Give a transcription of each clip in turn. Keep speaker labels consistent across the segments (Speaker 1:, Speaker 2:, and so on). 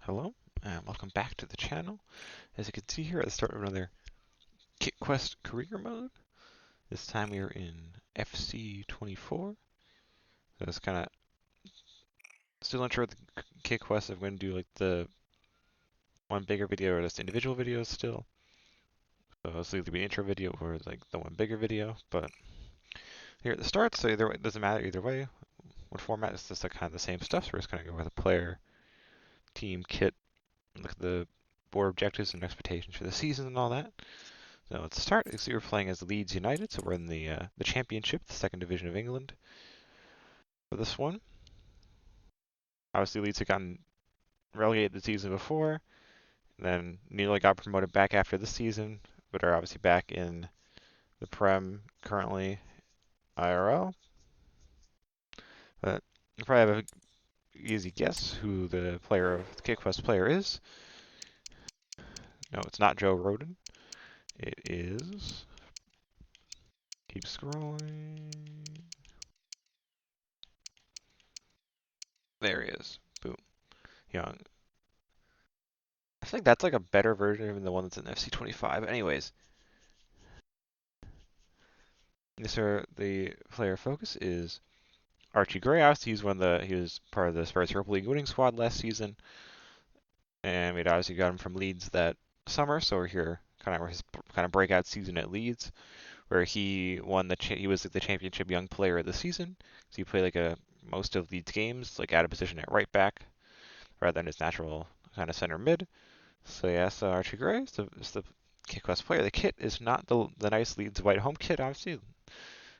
Speaker 1: Hello, and welcome back to the channel. As you can see here at the start of another Kit Quest career mode. This time we are in FC 24. So it's kind of still unsure what the Kit Quest. I'm going to do like the one bigger video or just individual videos still. So it's either be an intro video or like the one bigger video. But here at the start, so either way, it doesn't matter either way. What format is just like kind of the same stuff. So we're just going to go with a player, team, kit, and look at the board objectives and expectations for the season and all that. So let's start. You see we're playing as Leeds United, so we're in the Championship, the second division of England for this one. Obviously, Leeds had gotten relegated the season before, and then nearly got promoted back after this season, but are obviously back in the Prem currently, IRL. But you probably have an easy guess who the Kit Quest player is. No, it's not Joe Roden. It is. Keep scrolling. There he is. Boom. Young. I think that's like a better version than the one that's in FC25. Anyways, the player focus is Archie Gray. Obviously, he was part of the Spurs Europa League winning squad last season, and we'd obviously got him from Leeds that summer. So we're here kind of his breakout season at Leeds, where he won he was the championship young player of the season. So he played like most of Leeds games, like out of position at right back, rather than his natural kind of center mid. So yeah, so Archie Gray is the Kit Quest player. The kit is not the nice Leeds white home kit, obviously,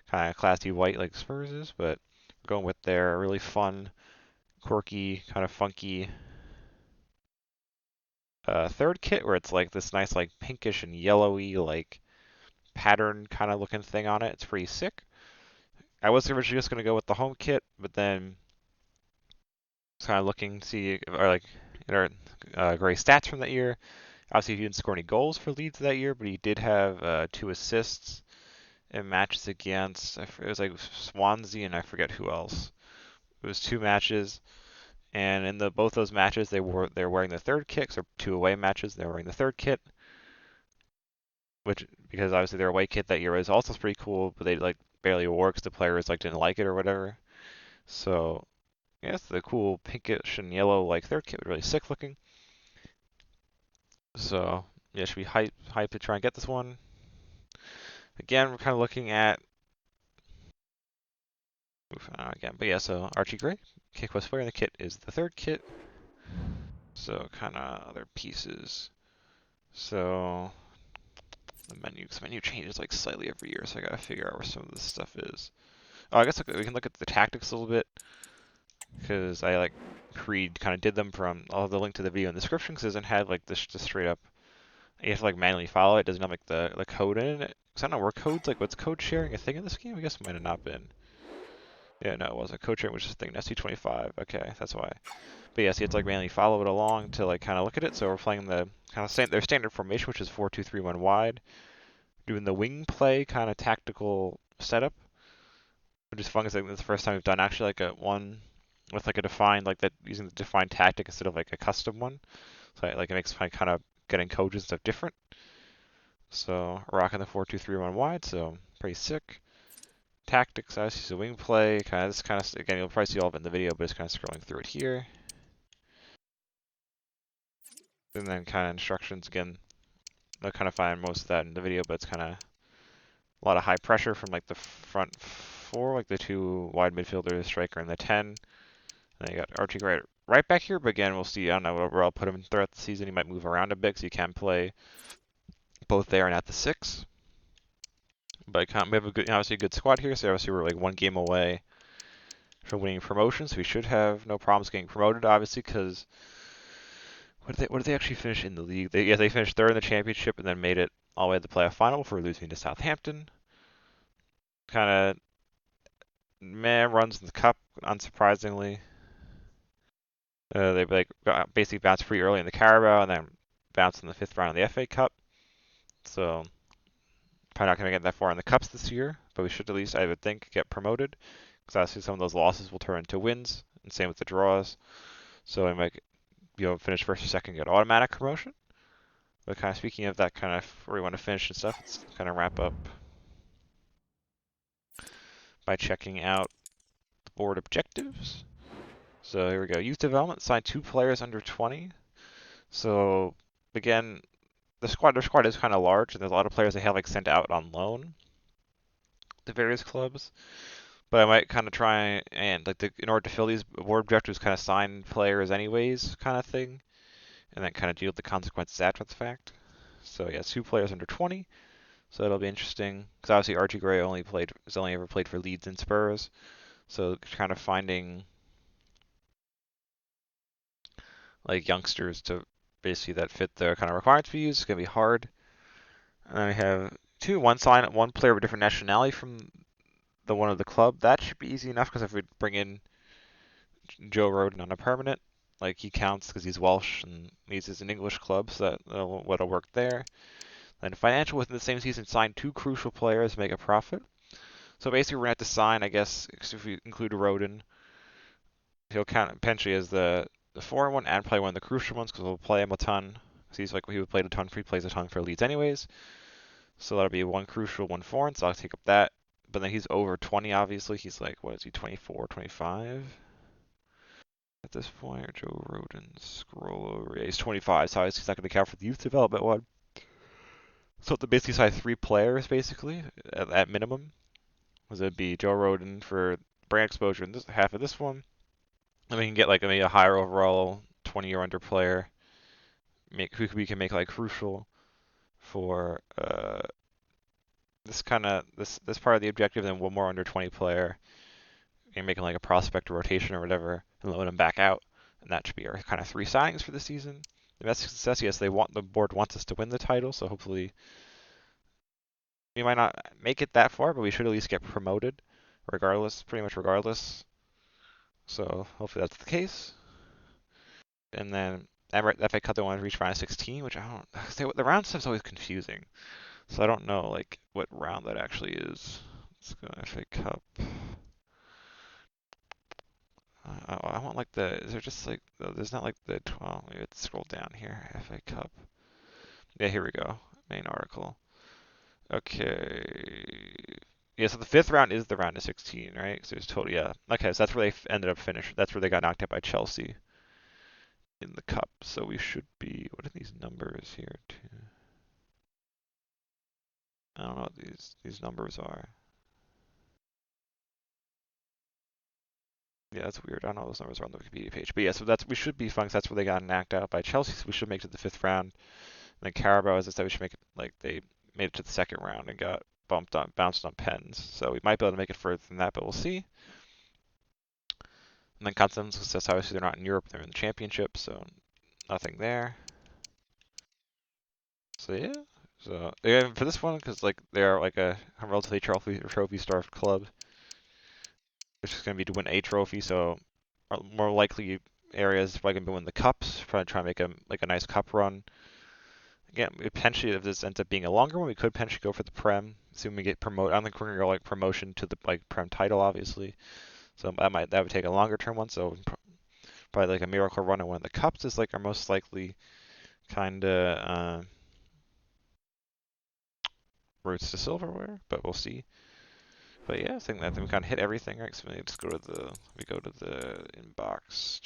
Speaker 1: kind of classy white like Spurs is, but we're going with their really fun, quirky, kind of funky third kit, where it's like this nice like pinkish and yellowy like pattern kind of looking thing on it. It's pretty sick. I was originally just gonna go with the home kit, but then kind of looking to see or like in our Gray stats from that year. Obviously, he didn't score any goals for Leeds that year, but he did have 2 assists in matches against, it was like Swansea and I forget who else. It was 2 matches, and in both those matches they're wearing the third kit. So 2 away matches they're wearing the third kit, which because obviously their away kit that year was also pretty cool, but they like barely wore because the players like didn't like it or whatever. So yes, the cool pinkish and yellow like third kit was really sick looking. So yeah, should be hype to try and get this one. Again, we're kind of looking at again, but yeah, so Archie Gray, Kit Quest player, and the kit is the third kit. So kind of other pieces. So the menu changes like slightly every year, so I gotta figure out where some of this stuff is. Oh, I guess we can look at the tactics a little bit, because I like kind of did them from. I'll have the link to the video in the description, because it doesn't have like this just straight up. You have to like manually follow it. It doesn't have like the code in it. Because I don't know, were codes like what's code sharing a thing in this game? I guess it might have not been. Yeah, no, it wasn't. Code sharing was just a thing. SC25. Okay, that's why. But yes, you have to like manually follow it along to like kind of look at it. So we're playing the kind of their standard formation, which is 4-2-3-1 wide. Doing the wing play kind of tactical setup, which is fun because it's the first time we've done actually like a one with like a defined like that using the defined tactic instead of like a custom one. So like it makes kind of getting codes and stuff different. So rocking the 4-2-3-1 wide, so pretty sick. Tactics, obviously, so wing play, again, you'll probably see all of it in the video, but it's kind of scrolling through it here. And then kind of instructions, again, they'll kind of find most of that in the video, but it's kind of a lot of high pressure from like the front 4, like the 2 wide midfielders, striker, and the 10. And then you got Archie Gray right back here, but again, we'll see, I don't know where I'll put him throughout the season. He might move around a bit, so you can play both there and at the 6. But we have obviously a good squad here, so obviously we're like 1 game away from winning promotion, so we should have no problems getting promoted, obviously, because what did they actually finish in the league? They finished 3rd in the championship and then made it all the way to the playoff final before losing to Southampton. Kind of meh runs in the cup, unsurprisingly. They basically bounced pretty early in the Carabao and then bounced in the 5th round of the FA Cup. So probably not going to get that far in the cups this year, but we should at least, I would think, get promoted. Because obviously some of those losses will turn into wins, and same with the draws. So we might finish first or second, get automatic promotion. But kind of speaking of that kind of where we want to finish and stuff, let's kind of wrap up by checking out the board objectives. So here we go. Youth development, sign 2 players under 20. So again, their squad is kind of large, and there's a lot of players they have like sent out on loan to various clubs. But I might kind of try and in order to fill these board objectives, kind of sign players anyways, kind of thing, and then kind of deal with the consequences after the fact. So yeah, 2 players under 20. So that'll be interesting because obviously Archie Gray has only ever played for Leeds and Spurs. So kind of finding like youngsters to basically that fit the kind of requirements we use is gonna be hard. And then we have one player of a different nationality from the one of the club. That should be easy enough because if we bring in Joe Roden on a permanent, like he counts because he's Welsh and Leeds is an English club, so that'll work there. Then financial within the same season, sign 2 crucial players, make a profit. So basically, we're gonna have to sign, I guess, if we include Roden, he'll count potentially as the foreign one and play one of the crucial ones because we'll play him a ton. He's like he would play a ton for he plays a ton for Leeds anyways. So that'll be 1 crucial, 1 foreign. So I'll take up that. But then he's over 20, obviously. He's like, what is he, 24, 25? At this point, or Joe Roden, scroll over. Yeah, he's 25, so he's not going to count for the youth development one. So to basically sign 3 players, basically, at minimum. Was it'd be Joe Roden for brand exposure and half of this one. And we can get like maybe a higher overall 20 or under player. Who we can make like crucial for this part of the objective, then one more under 20 player. And making like a prospect rotation or whatever, and load them back out. And that should be our kind of 3 signings for the season. Domestic success, yes, the board wants us to win the title, so hopefully we might not make it that far, but we should at least get promoted, pretty much regardless. So hopefully that's the case. And then FA Cup, they want to reach round of 16, which I don't. The round stuff's always confusing, so I don't know like what round that actually is. Let's go FA Cup. I want like is there just like, there's not like the 12, maybe let's scroll down here, FA Cup. Yeah, here we go, main article. Okay. Yeah, so the 5th round is the round of 16, right? So it's totally, yeah. Okay, so that's where they ended up finishing. That's where they got knocked out by Chelsea in the cup. So we should be, what are these numbers here too? I don't know what these numbers are. Yeah, that's weird. I don't know what those numbers are on the Wikipedia page. But yeah, so we should be fine. That's where they got knocked out by Chelsea. So we should make it to the 5th round. And then Carabao, as I said, we should make it like they made it to the 2nd round and got bounced on pens. So we might be able to make it further than that, but we'll see. And then continental success, obviously they're not in Europe, they're in the championship, so nothing there. So yeah, so yeah, for this one, because like they're like a relatively trophy-starved club, it's just gonna be to win a trophy. So more likely areas probably gonna be win the cups, probably try and make a nice cup run. Again, potentially if this ends up being a longer one, we could potentially go for the Prem. Assume we get promoted. I don't think we're gonna go like promotion to the like Prem title, obviously. So that would take a longer term one. So probably like a miracle run and one of the cups is like our most likely kind of routes to silverware, but we'll see. But yeah, I think we kind of hit everything, right? So we just go to the inbox.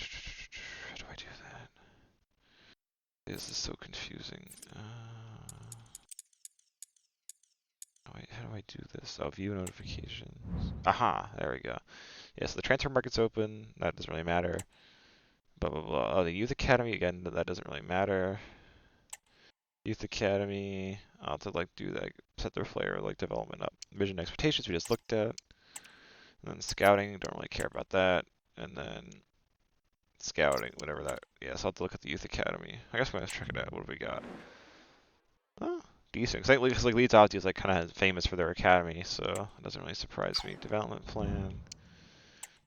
Speaker 1: How do I do that? This is so confusing. How do I do this? Oh, view notifications. Aha, there we go. Yeah, so the transfer market's open. That doesn't really matter. Blah, blah, blah. Oh, the youth academy, again, that doesn't really matter. Youth academy, I'll have to like do that, set their player like development up. Vision expectations we just looked at. And then scouting, don't really care about that. And then scouting, whatever that. Yeah, so I'll have to look at the youth academy. I guess we're gonna check it out. What have we got? Oh, decent. Because like Leeds obviously is like kind of famous for their academy, so it doesn't really surprise me. Development plan.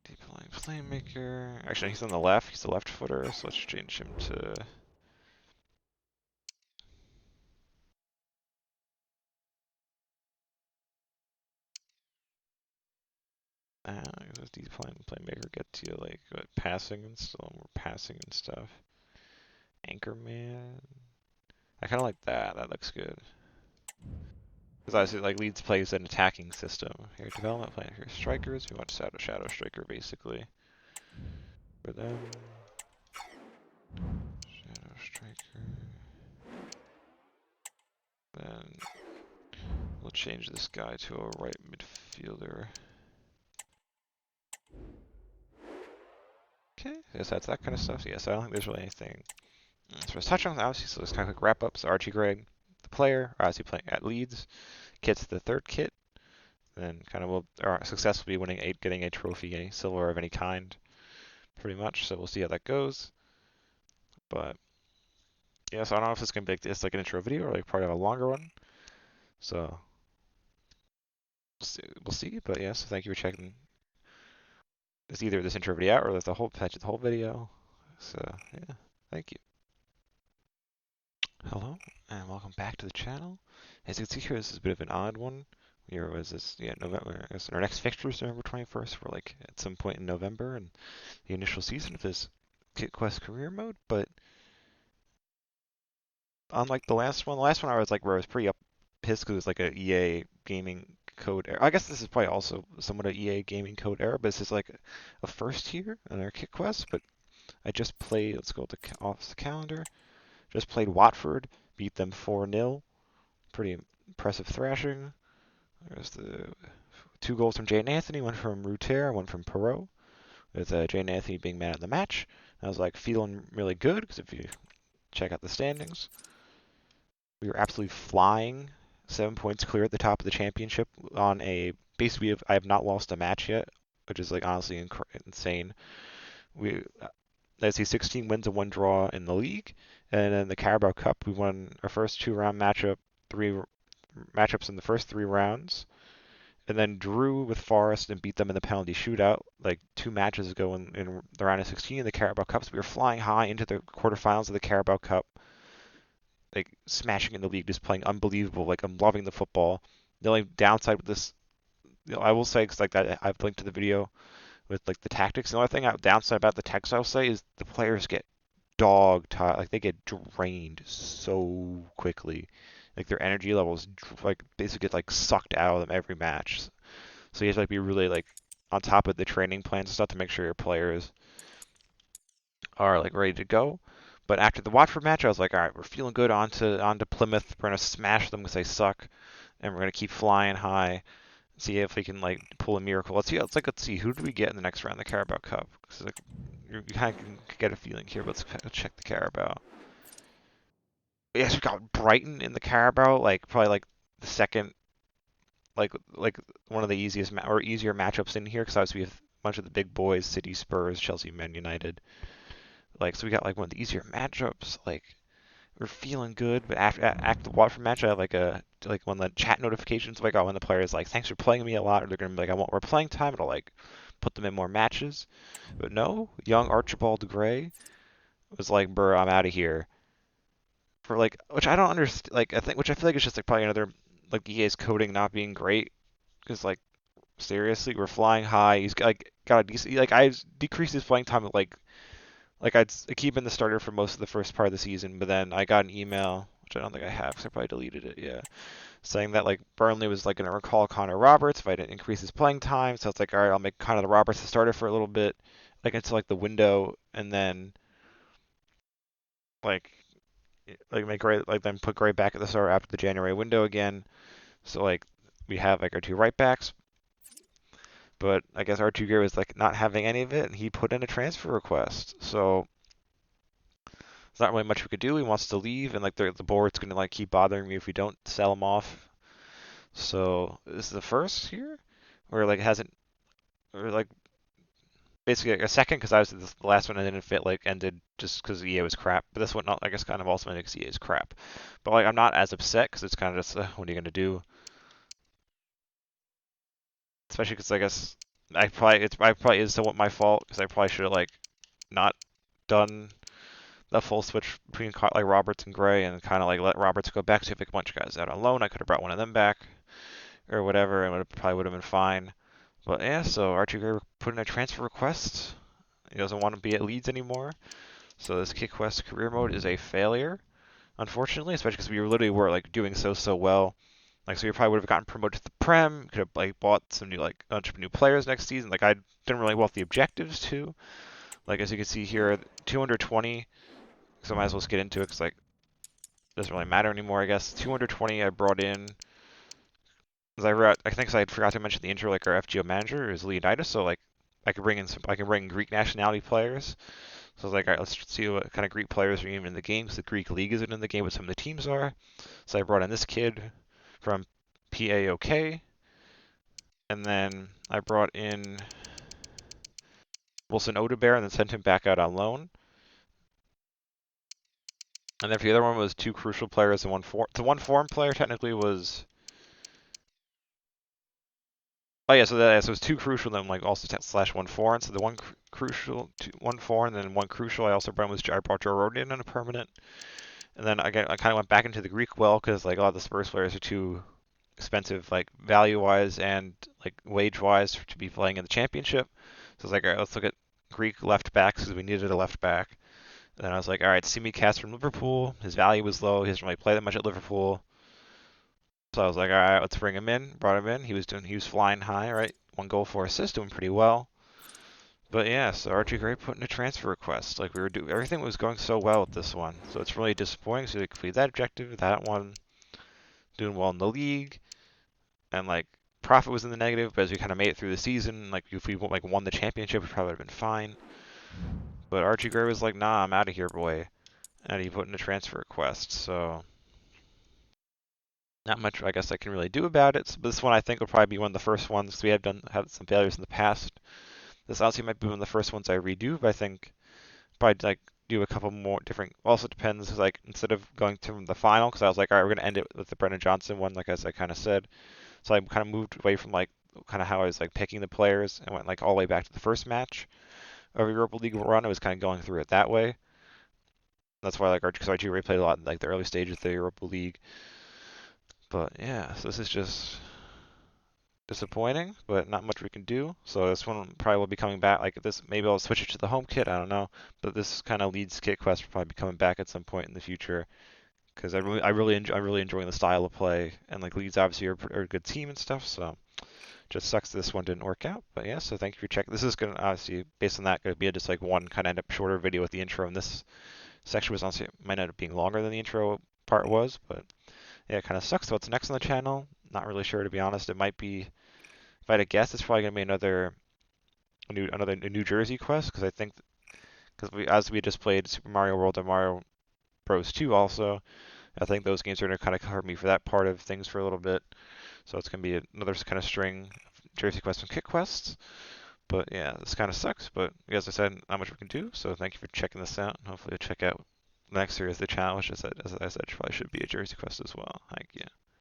Speaker 1: Deep line playmaker. Actually, he's on the left. He's a left footer, so let's change him to. Does deep line playmaker get to like passing and stuff? Anchorman. I kind of like that. That looks good. Because obviously, like, Leeds plays an attacking system. Here, development plan. Here, strikers. We want Shadow Striker, basically. For them. Shadow Striker. Then we'll change this guy to a right midfielder. Okay, yes, that's that kind of stuff. Yeah, so I don't think there's really anything. So let's touch on obviously, so let's kind of quick wrap up. So Archie Gray, the player, obviously playing at Leeds. Kit's the third kit. Then kind of will successfully winning getting a trophy, a silver of any kind, pretty much. So we'll see how that goes. But yeah, so I don't know if it's gonna be like an intro video or like part of a longer one. So we'll see. But yeah, so thank you for checking. It's either this intro video out or the whole video. So yeah, thank you. Hello and welcome back to the channel. As you can see here, this is a bit of an odd one. Here was this, yeah, November. Our next fixture is November 21st. We're like at some point in November and the initial season of this Kit Quest career mode. But unlike the last one I was like where I was pretty pissed because it was like a EA gaming code error. I guess this is probably also somewhat a EA gaming code error, but this is like a first here on our Kit Quest. But I just played. Let's go off the calendar. Just played Watford, beat them 4-0. Pretty impressive thrashing. There's the 2 goals from Jane Anthony, one from Ruter, one from Perot. With Jane Anthony being man of the match. I was like feeling really good because if you check out the standings, we were absolutely flying. 7 points clear at the top of the championship on a basically I have not lost a match yet, which is like honestly insane. I see 16 wins and 1 draw in the league, and in the Carabao Cup we won our first 2-round matchups in the first 3 rounds, and then drew with Forest and beat them in the penalty shootout like 2 matches ago in the round of 16 in the Carabao Cup. So we were flying high into the quarterfinals of the Carabao Cup, like smashing in the league, just playing unbelievable. Like I'm loving the football. The only downside with this, I will say, because like that I've linked to the video with like the tactics. The only thing downside about the text I'll say is the players get dog tired, like they get drained so quickly. Like their energy levels like basically get like sucked out of them every match. So you have to like be really like on top of the training plans and stuff to make sure your players are like ready to go. But after the Watford match, I was like, all right, we're feeling good. On to Plymouth. We're gonna smash them because they suck, and we're gonna keep flying high. See if we can like pull a miracle. Let's see who do we get in the next round of the Carabao Cup. Cause like you kind of can get a feeling here. But let's check the Carabao. Yes, we got Brighton in the Carabao. Like probably like the second, like one of the easiest or easier matchups in here. Because obviously we have a bunch of the big boys: City, Spurs, Chelsea, Man United. Like so we got like one of the easier matchups. Like we're feeling good, but after the Watford match, I have like when the chat notifications like when the players like thanks for playing me a lot, or they're gonna be like I want more playing time, it'll like put them in more matches. But no, young Archibald Gray was like, "Bruh, I'm out of here." For like, which I don't understand. Like which I feel like is just like probably another like EA's coding not being great, because like seriously, we're flying high. He's like got a decent like I decreased his playing time like I'd keep in the starter for most of the first part of the season, but then I got an email, which I don't think I have, because I probably deleted it, yeah, saying that like Burnley was like going to recall Connor Roberts if I didn't increase his playing time. So it's like, all right, I'll make Connor Roberts the starter for a little bit, like until like the window, and then like make Gray then put Gray back at the start after the January window again. So like we have like our 2 right backs. But I guess Archie Gray was like not having any of it, and he put in a transfer request. So there's not really much we could do. He wants to leave, and like the board's gonna like keep bothering me if we don't sell him off. So this is the first here, or like hasn't, or like basically like a second because I was the last one I didn't fit like ended just because EA was crap. But this one not I guess kind of also ended because EA is crap. But like I'm not as upset because it's kind of just what are you gonna do? Especially because I guess I probably is somewhat my fault because I probably should have like not done the full switch between like Roberts and Gray and kind of like let Roberts go back. So if a bunch of guys out on loan, I could have brought one of them back or whatever, and probably would have been fine. But yeah, so Archie Gray put in a transfer request. He doesn't want to be at Leeds anymore. So this Kit Quest career mode is a failure, unfortunately, especially because we literally were like doing so well. Like, so we probably would have gotten promoted to the Prem, could have like bought some new like a bunch of new players next season. Like I didn't really well with the objectives too. Like as you can see here, 220. So I might as well just get into it because like it doesn't really matter anymore, I guess. 220 I brought in. I think I forgot to mention the intro. Like our FGO manager is Leonidas, so like I can bring Greek nationality players. So I was like, all right, let's see what kind of Greek players are even in the game. Because the Greek league isn't in the game, but some of the teams are. So I brought in this kid from PAOK, and then I brought in Wilson Odebear and then sent him back out on loan. And then for the other one was two crucial players and one foreign. The one foreign player technically was. Oh yeah, so it was two crucial, then like also slash one foreign. So the one crucial, one foreign, and then one crucial. I brought Joe Roden in on a permanent. And then I kind of went back into the Greek well because like a lot of the Spurs players are too expensive, like value-wise and like wage-wise to be playing in the championship. So I was like, all right, let's look at Greek left backs because we needed a left back. And then I was like, all right, Simi Cass from Liverpool. His value was low. He doesn't really play that much at Liverpool. So I was like, all right, let's bring him in. Brought him in. He was flying high, right? 1 goal, 4 assists, doing pretty well. But yeah, so Archie Gray put in a transfer request. Like everything was going so well with this one. So it's really disappointing. So we completed that objective, that one, doing well in the league, and like profit was in the negative, but as we kind of made it through the season, like if we like won the championship, we probably would have been fine. But Archie Gray was like, nah, I'm out of here, boy. And he put in a transfer request. So not much I guess I can really do about it. So this one I think will probably be one of the first ones because we have had some failures in the past. This honestly might be one of the first ones I redo, but I think probably like do a couple more different. Also depends like instead of going to the final, because I was like, all right, we're gonna end it with the Brendan Johnson one, like as I kind of said. So I kind of moved away from like kind of how I was like picking the players and went like all the way back to the first match of Europa League run. I was kind of going through it that way. That's why like Archie Ray played a lot in like the early stages of the Europa League. But yeah, so this is just disappointing, but not much we can do. So this one probably will be coming back. Like this, maybe I'll switch it to the home kit. I don't know, but this kind of Leeds kit quest will probably be coming back at some point in the future because I'm really enjoying the style of play, and like Leeds obviously are a good team and stuff. So just sucks this one didn't work out. But yeah, so thank you for checking. This is gonna obviously based on that gonna be just like one kind of end up shorter video with the intro, and this section was honestly might end up being longer than the intro part was, but yeah, it kind of sucks. What's next on the channel? Not really sure to be honest. It might be, if I had to guess, it's probably gonna be another New Jersey quest because I think because as we just played Super Mario World and Mario Bros 2 also, I think those games are gonna kind of cover me for that part of things for a little bit. So it's gonna be another kind of string of Jersey quests and kit quests. But yeah, this kind of sucks. But as I said, not much we can do. So thank you for checking this out. And hopefully you'll check out the next series of the channel, which as I said, probably should be a Jersey quest as well. Thank you.